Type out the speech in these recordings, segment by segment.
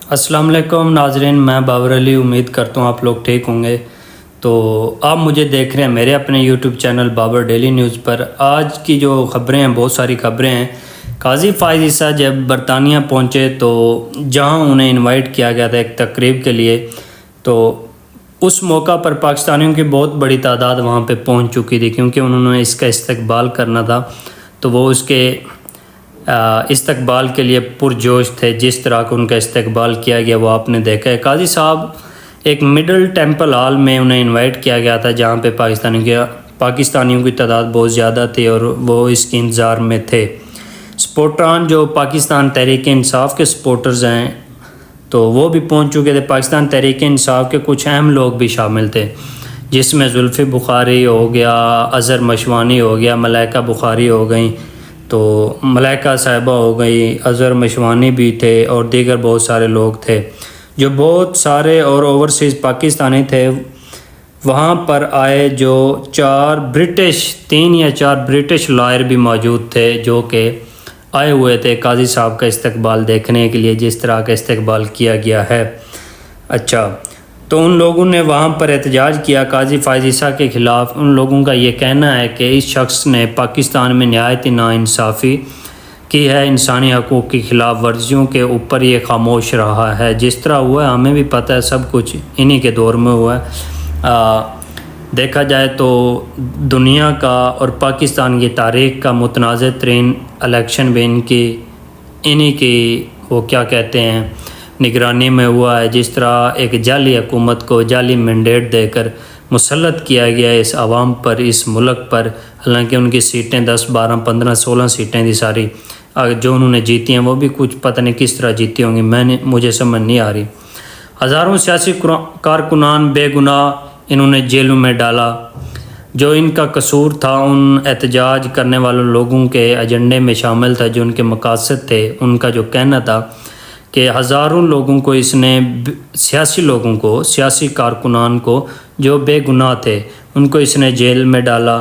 السلام علیکم ناظرین، میں بابر علی امید کرتا ہوں آپ لوگ ٹھیک ہوں گے۔ تو آپ مجھے دیکھ رہے ہیں میرے اپنے YouTube channel Babar Daily News پر۔ آج کی جو خبریں ہیں، بہت ساری خبریں ہیں۔ قاضی فائز عیسیٰ جب برطانیہ پہنچے تو جہاں انہیں انوائٹ کیا گیا تھا ایک تقریب کے لیے، تو اس موقع پر پاکستانیوں کی بہت بڑی تعداد وہاں پہ پہنچ چکی تھی، کیونکہ انہوں نے اس کا استقبال کرنا تھا۔ تو وہ اس کے استقبال کے لیے پرجوش تھے۔ جس طرح کا ان کا استقبال کیا گیا وہ آپ نے دیکھا ہے۔ قاضی صاحب ایک مڈل ٹیمپل ہال میں انہیں انوائٹ کیا گیا تھا، جہاں پہ پاکستانیوں کی تعداد بہت زیادہ تھی اور وہ اس کے انتظار میں تھے۔ سپورٹران جو پاکستان تحریک انصاف کے سپورٹرز ہیں تو وہ بھی پہنچ چکے تھے۔ پاکستان تحریک انصاف کے کچھ اہم لوگ بھی شامل تھے، جس میں زلفی بخاری ہو گیا، اظہر مشوانی ہو گیا، ملائکہ بخاری ہو گئیں، تو ملائکہ صاحبہ ہو گئی، اظہر مشوانی بھی تھے اور دیگر بہت سارے لوگ تھے جو بہت سارے اور اوورسیز پاکستانی تھے۔ وہاں پر آئے جو تین یا چار برٹش لائر بھی موجود تھے، جو کہ آئے ہوئے تھے قاضی صاحب کا استقبال دیکھنے کے لیے، جس طرح کا استقبال کیا گیا ہے۔ اچھا، تو ان لوگوں نے وہاں پر احتجاج کیا قاضی فائز عیسیٰ کے خلاف۔ ان لوگوں کا یہ کہنا ہے کہ اس شخص نے پاکستان میں نہایت ناانصافی کی ہے، انسانی حقوق کی خلاف ورزیوں کے اوپر یہ خاموش رہا ہے۔ جس طرح ہوا ہے ہمیں بھی پتہ ہے، سب کچھ انہی کے دور میں ہوا ہے۔ دیکھا جائے تو دنیا کا اور پاکستان کی تاریخ کا متنازع ترین الیکشن بھی انہی کی وہ کیا کہتے ہیں نگرانی میں ہوا ہے۔ جس طرح ایک جعلی حکومت کو جعلی مینڈیٹ دے کر مسلط کیا گیا ہے اس عوام پر، اس ملک پر، حالانکہ ان کی سیٹیں 10 12 15 16 سیٹیں تھی ساری جو انہوں نے جیتی ہیں، وہ بھی کچھ پتہ نہیں کس طرح جیتی ہوں گی، مجھے سمجھ نہیں آ رہی۔ ہزاروں سیاسی کارکنان بے گناہ انہوں نے جیلوں میں ڈالا۔ جو ان کا قصور تھا ان احتجاج کرنے والوں لوگوں کے ایجنڈے میں شامل تھا، جو ان کے مقاصد تھے۔ ان کا جو کہنا تھا کہ ہزاروں لوگوں کو اس نے سیاسی کارکنان کو جو بے گناہ تھے ان کو اس نے جیل میں ڈالا،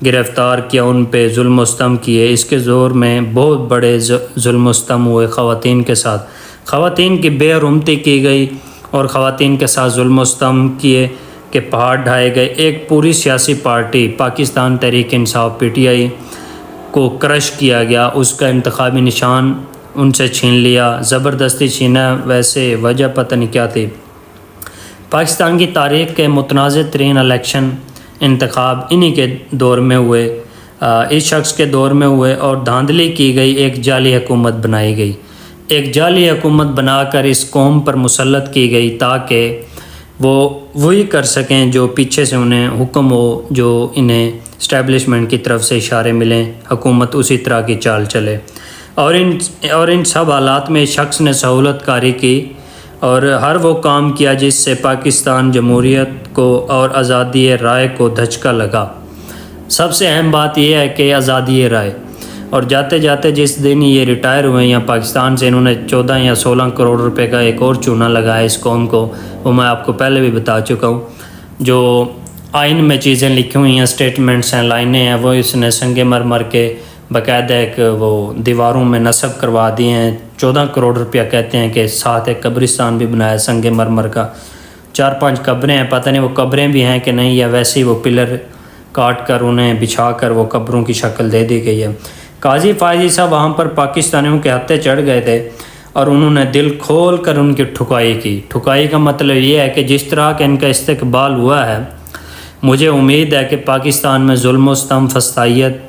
گرفتار کیا، ان پہ ظلم و ستم کیے۔ اس کے زور میں بہت بڑے ظلم و ستم ہوئے خواتین کے ساتھ، خواتین کی بے حرمتی کی گئی اور خواتین کے ساتھ ظلم و ستم کیے کہ پہاڑ ڈھائے گئے۔ ایک پوری سیاسی پارٹی پاکستان تحریک انصاف PTI کو کرش کیا گیا، اس کا انتخابی نشان ان سے چھین لیا، زبردستی چھینا۔ ویسے وجہ پتہ نہیں کیا تھی۔ پاکستان کی تاریخ کے متنازع ترین الیکشن انتخاب انہی کے دور میں ہوئے، اس شخص کے دور میں ہوئے، اور دھاندلی کی گئی، ایک جعلی حکومت بنائی گئی، ایک جعلی حکومت بنا کر اس قوم پر مسلط کی گئی تاکہ وہ وہی کر سکیں جو پیچھے سے انہیں حکم ہو، جو انہیں اسٹیبلشمنٹ کی طرف سے اشارے ملیں، حکومت اسی طرح کی چال چلے۔ اور ان سب حالات میں شخص نے سہولت کاری کی اور ہر وہ کام کیا جس سے پاکستان جمہوریت کو اور آزادی رائے کو دھچکا لگا۔ سب سے اہم بات یہ ہے کہ آزادی رائے، اور جاتے جاتے جس دن یہ ریٹائر ہوئے یا پاکستان سے، انہوں نے 14 یا 16 کروڑ روپے کا ایک اور چونا لگایا اس قوم کو، وہ میں آپ کو پہلے بھی بتا چکا ہوں۔ جو آئین میں چیزیں لکھی ہوئی ہیں، اسٹیٹمنٹس ہیں، لائنیں ہیں، وہ اس نے سنگ مرمر کے باقاعدہ ایک وہ دیواروں میں نصب کروا دیے ہیں۔ 14 کروڑ روپیہ کہتے ہیں کہ ساتھ ایک قبرستان بھی بنایا سنگ مرمر کا، 4-5 قبریں ہیں، پتہ نہیں وہ قبریں بھی ہیں کہ نہیں، یا ویسے ہی وہ پلر کاٹ کر انہیں بچھا کر وہ قبروں کی شکل دے دی گئی ہے۔ قاضی فائز عیسیٰ وہاں پر پاکستانیوں کے ہتھے چڑھ گئے تھے اور انہوں نے دل کھول کر ان کی ٹھکائی کی۔ ٹھکائی کا مطلب یہ ہے کہ جس طرح کا ان کا استقبال ہوا ہے، مجھے امید ہے کہ پاکستان میں ظلم و ستم، فسطائیت،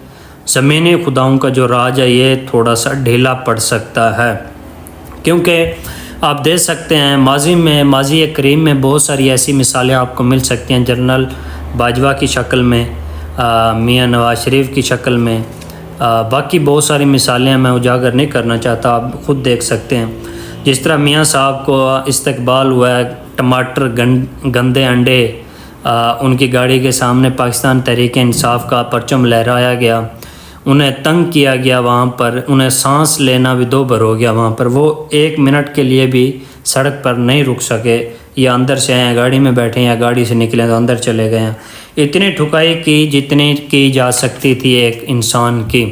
زمینی خداؤں کا جو راج ہے یہ تھوڑا سا ڈھیلا پڑ سکتا ہے، کیونکہ آپ دیکھ سکتے ہیں ماضی قریب میں بہت ساری ایسی مثالیں آپ کو مل سکتی ہیں، جنرل باجوہ کی شکل میں، میاں نواز شریف کی شکل میں، باقی بہت ساری مثالیں میں اجاگر نہیں کرنا چاہتا، آپ خود دیکھ سکتے ہیں۔ جس طرح میاں صاحب کو استقبال ہوا ہے، ٹماٹر، گندے انڈے ان کی گاڑی کے سامنے پاکستان تحریک انصاف کا پرچم لہرایا گیا، انہیں تنگ کیا گیا، وہاں پر انہیں سانس لینا بھی دو بر ہو گیا وہاں پر، وہ 1 منٹ کے لیے بھی سڑک پر نہیں رک سکے، یا اندر سے آئے گاڑی میں بیٹھے یا گاڑی سے نکلے تو اندر چلے گئے ہیں۔ اتنی ٹھکائی کی جتنی کی جا سکتی تھی ایک انسان کی،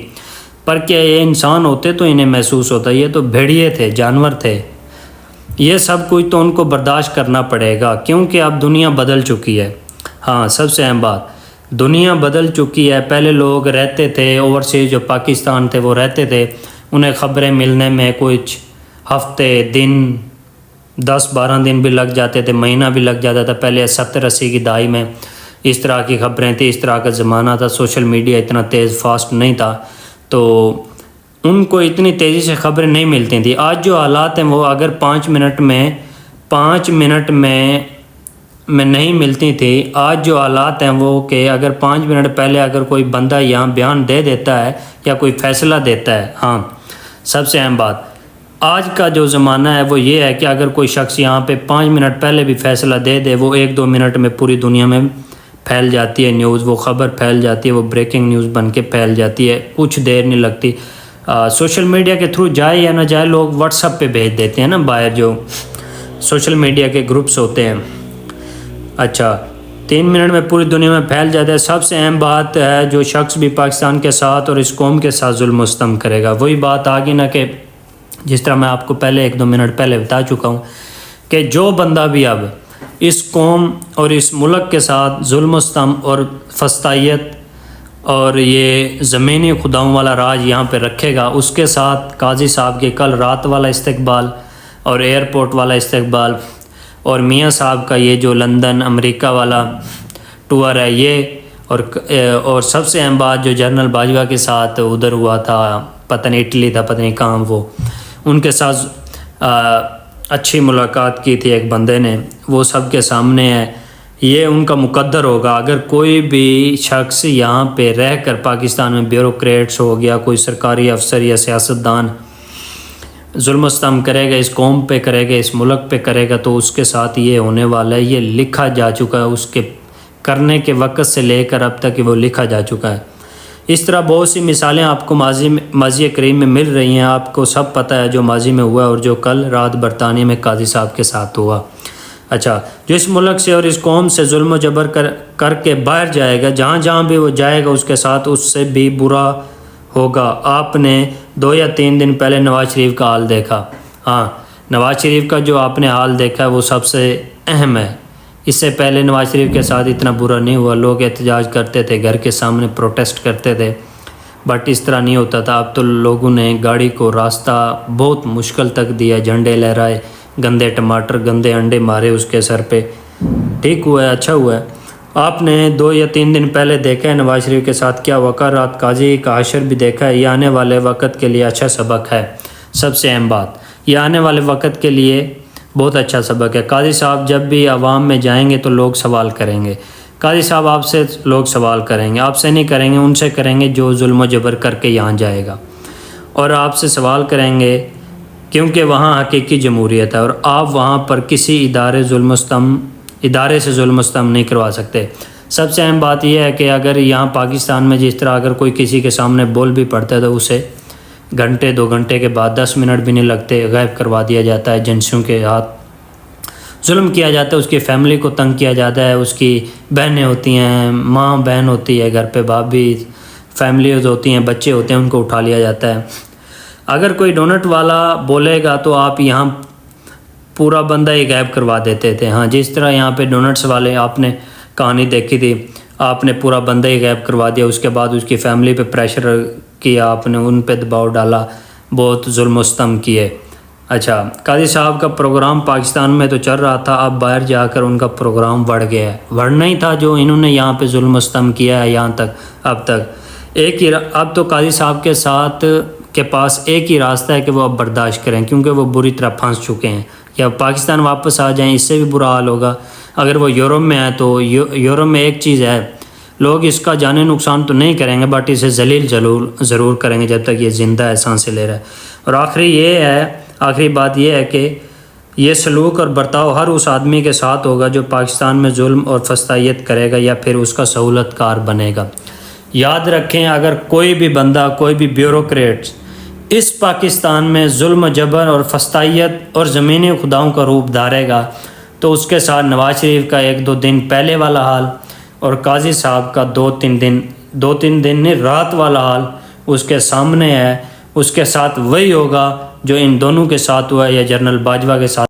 پر کیا یہ انسان ہوتے تو انہیں محسوس ہوتا، یہ تو بھیڑیے تھے، جانور تھے، یہ سب کچھ تو ان کو برداشت کرنا پڑے گا، کیونکہ اب دنیا بدل چکی ہے۔ ہاں، سب سے اہم بات، دنیا بدل چکی ہے۔ پہلے لوگ رہتے تھے اوورسیز، جو پاکستان تھے وہ رہتے تھے، انہیں خبریں ملنے میں کچھ ہفتے، دن، 10-12 دن بھی لگ جاتے تھے، مہینہ بھی لگ جاتا تھا۔ پہلے 70-80 کی دہائی میں اس طرح کی خبریں تھیں، اس طرح کا زمانہ تھا، سوشل میڈیا اتنا تیز فاسٹ نہیں تھا، تو ان کو اتنی تیزی سے خبریں نہیں ملتی تھیں۔ آج جو حالات ہیں وہ اگر 5 منٹ میں نہیں ملتی تھی، آج جو حالات ہیں وہ کہ اگر 5 منٹ پہلے اگر کوئی بندہ یہاں بیان دے دیتا ہے یا کوئی فیصلہ دیتا ہے۔ ہاں، سب سے اہم بات، آج کا جو زمانہ ہے وہ یہ ہے کہ اگر کوئی شخص یہاں پہ 5 منٹ پہلے بھی فیصلہ دے دے، وہ 1-2 منٹ میں پوری دنیا میں پھیل جاتی ہے نیوز، وہ خبر پھیل جاتی ہے، وہ بریکنگ نیوز بن کے پھیل جاتی ہے، کچھ دیر نہیں لگتی۔ سوشل میڈیا کے تھرو جائے یا نہ جائے، لوگ واٹس ایپ پہ بھیج دیتے ہیں نا، باہر جو سوشل میڈیا کے گروپس ہوتے ہیں۔ اچھا، 3 منٹ میں پوری دنیا میں پھیل جاتا ہے۔ سب سے اہم بات ہے، جو شخص بھی پاکستان کے ساتھ اور اس قوم کے ساتھ ظلم و ستم کرے گا، وہی بات آگے نہ کہ جس طرح میں آپ کو پہلے 1-2 منٹ پہلے بتا چکا ہوں کہ جو بندہ بھی اب اس قوم اور اس ملک کے ساتھ ظلم و ستم اور فسطائیت اور یہ زمینی خداؤں والا راج یہاں پہ رکھے گا، اس کے ساتھ قاضی صاحب کے کل رات والا استقبال اور ایئرپورٹ والا استقبال، اور میاں صاحب کا یہ جو لندن امریکہ والا ٹور ہے یہ، اور سب سے اہم بات جو جنرل باجوہ کے ساتھ ادھر ہوا تھا، پتہ نہیں اٹلی تھا، پتہ نہیں کہاں، وہ ان کے ساتھ اچھی ملاقات کی تھی ایک بندے نے، وہ سب کے سامنے ہے۔ یہ ان کا مقدر ہوگا۔ اگر کوئی بھی شخص یہاں پہ رہ کر پاکستان میں بیوروکریٹس ہو گیا، کوئی سرکاری افسر یا سیاستدان ظلم و ستم کرے گا، اس قوم پہ کرے گا، اس ملک پہ کرے گا، تو اس کے ساتھ یہ ہونے والا ہے۔ یہ لکھا جا چکا ہے، اس کے کرنے کے وقت سے لے کر اب تک وہ لکھا جا چکا ہے۔ اس طرح بہت سی مثالیں آپ کو ماضی کریم میں مل رہی ہیں۔ آپ کو سب پتہ ہے جو ماضی میں ہوا اور جو کل رات برطانیہ میں قاضی صاحب کے ساتھ ہوا۔ اچھا، جو اس ملک سے اور اس قوم سے ظلم و جبر کر کے باہر جائے گا، جہاں جہاں بھی وہ جائے گا، اس کے ساتھ اس سے بھی برا ہوگا۔ آپ نے 2 یا 3 دن پہلے نواز شریف کا حال دیکھا۔ ہاں، نواز شریف کا جو آپ نے حال دیکھا ہے وہ سب سے اہم ہے۔ اس سے پہلے نواز شریف کے ساتھ اتنا برا نہیں ہوا، لوگ احتجاج کرتے تھے، گھر کے سامنے پروٹیسٹ کرتے تھے، بٹ اس طرح نہیں ہوتا تھا۔ اب تو لوگوں نے گاڑی کو راستہ بہت مشکل تک دیا، جھنڈے لہرائے، گندے ٹماٹر، گندے انڈے مارے اس کے سر پہ۔ ٹھیک ہوا ہے، اچھا ہوا ہے۔ آپ نے 2 یا 3 دن پہلے دیکھا ہے نواز شریف کے ساتھ کیا وقار، رات قاضی کا حشر بھی دیکھا ہے۔ یہ آنے والے وقت کے لیے اچھا سبق ہے۔ سب سے اہم بات، یہ آنے والے وقت کے لیے بہت اچھا سبق ہے۔ قاضی صاحب جب بھی عوام میں جائیں گے تو لوگ سوال کریں گے، قاضی صاحب آپ سے لوگ سوال کریں گے، آپ سے نہیں کریں گے، ان سے کریں گے جو ظلم و جبر کر کے یہاں جائے گا، اور آپ سے سوال کریں گے کیونکہ وہاں حقیقی جمہوریت ہے، اور آپ وہاں پر کسی ادارے سے ظلم و ستم نہیں کروا سکتے۔ سب سے اہم بات یہ ہے کہ اگر یہاں پاکستان میں جس طرح اگر کوئی کسی کے سامنے بول بھی پڑتا ہے تو اسے گھنٹے 2 گھنٹے کے بعد 10 منٹ بھی نہیں لگتے غائب کروا دیا جاتا ہے، ایجنسیوں کے ہاتھ ظلم کیا جاتا ہے، اس کی فیملی کو تنگ کیا جاتا ہے، اس کی بہنیں ہوتی ہیں، ماں بہن ہوتی ہے گھر پہ، باپ بھی، فیملیز ہوتی ہیں، بچے ہوتے ہیں، ان کو اٹھا لیا جاتا ہے۔ اگر کوئی ڈونٹ والا بولے گا تو آپ یہاں پورا بندہ ہی غائب کروا دیتے تھے۔ ہاں، جس طرح یہاں پہ ڈونٹس والے آپ نے کہانی دیکھی تھی، آپ نے پورا بندہ ہی غائب کروا دیا، اس کے بعد اس کی فیملی پہ پریشر کیا، آپ نے ان پہ دباؤ ڈالا، بہت ظلم و ستم کیے۔ اچھا، قاضی صاحب کا پروگرام پاکستان میں تو چل رہا تھا، اب باہر جا کر ان کا پروگرام بڑھ گیا ہے، بڑھنا ہی تھا جو انہوں نے یہاں پہ ظلم و ستم کیا ہے یہاں تک اب تک۔ اب تو قاضی صاحب کے پاس ایک ہی راستہ ہے کہ وہ اب برداشت کریں، کیونکہ وہ بری طرح پھنس چکے ہیں۔ یا پاکستان واپس آ جائیں، اس سے بھی برا حال ہوگا۔ اگر وہ یورپ میں ہے تو یورپ میں ایک چیز ہے، لوگ اس کا جانی نقصان تو نہیں کریں گے بٹ اسے ذلیل ضرور کریں گے جب تک یہ زندہ ہے، سانسیں لے رہا ہے۔ اور آخری بات یہ ہے کہ یہ سلوک اور برتاؤ ہر اس آدمی کے ساتھ ہوگا جو پاکستان میں ظلم اور فسطائیت کرے گا یا پھر اس کا سہولت کار بنے گا۔ یاد رکھیں، اگر کوئی بھی بندہ، کوئی بھی بیوروکریٹس اس پاکستان میں ظلم و جبر اور فسطائیت اور زمینی خداؤں کا روپ دھارے گا تو اس کے ساتھ نواز شریف کا 1-2 دن پہلے والا حال اور قاضی صاحب کا 2-3 دن نہیں رات والا حال اس کے سامنے ہے۔ اس کے ساتھ وہی ہوگا جو ان دونوں کے ساتھ ہوا ہے یا جنرل باجوہ کے ساتھ